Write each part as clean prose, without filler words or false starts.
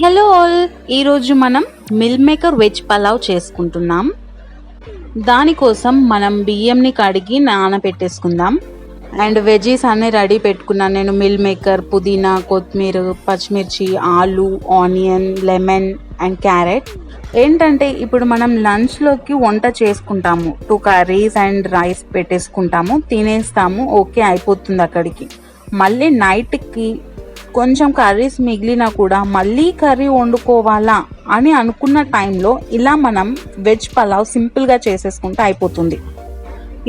Hello all, ఈరోజు మనం meal maker veg pulao చేసుకుంటున్నాం. దానికోసం మనం బియ్యంని కడిగి నానబెట్టేసుకుందాం. అండ్ వెజీస్ అన్నీ రెడీ పెట్టుకున్నాను నేను. మిల్ మేకర్, పుదీనా, కొత్తిమీర, పచ్చిమిర్చి, ఆలు, ఆనియన్, లెమన్ అండ్ క్యారెట్. ఏంటంటే ఇప్పుడు మనం లంచ్లోకి వంట చేసుకుంటాము. 2 కర్రీస్ అండ్ రైస్ పెట్టేసుకుంటాము, తినేస్తాము, ఓకే అయిపోతుంది అక్కడికి. మళ్ళీ నైట్కి కొంచెం కర్రీస్ మిగిలినా కూడా మళ్ళీ కర్రీ వండుకోవాలా అని అనుకున్న టైంలో ఇలా మనం వెజ్ పలావ్ సింపుల్గా చేసేసుకుంటే అయిపోతుంది.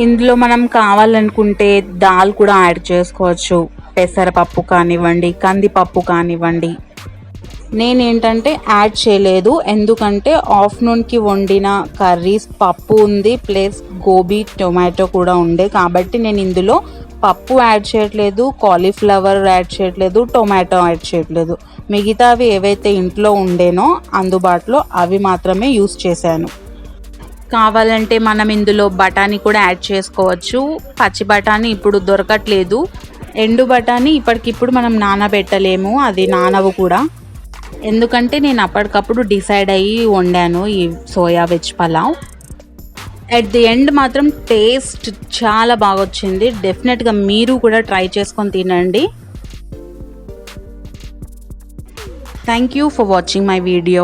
ఇందులో మనం కావాలనుకుంటే దాల్ కూడా యాడ్ చేసుకోవచ్చు. పెసరపప్పు కానివ్వండి, కందిపప్పు కానివ్వండి. నేనేంటంటే యాడ్ చేయలేదు, ఎందుకంటే ఆఫ్టర్నూన్కి వండిన కర్రీస్ పప్పు ఉంది, ప్లస్ గోబీ టొమాటో కూడా ఉండే, కాబట్టి నేను ఇందులో పప్పు యాడ్ చేయట్లేదు, కాలీఫ్లవర్ యాడ్ చేయట్లేదు, టొమాటో యాడ్ చేయట్లేదు. మిగతావి ఏవైతే ఇంట్లో ఉండేనో అందుబాటులో అవి మాత్రమే యూస్ చేశాను. కావాలంటే మనం ఇందులో బఠానీ కూడా యాడ్ చేసుకోవచ్చు. పచ్చి బఠానీ ఇప్పుడు దొరకట్లేదు, ఎండు బఠానీ ఇప్పటికిప్పుడు మనం నానబెట్టలేము, అది నానవు కూడా. ఎందుకంటే నేను అప్పటికప్పుడు డిసైడ్ అయ్యి వండాను ఈ soya veg pulao. At the end మాత్రం టేస్ట్ చాలా బాగా వచ్చింది. డెఫినెట్గా మీరు కూడా ట్రై చేసుకొని తినండి. Thank you for watching my video.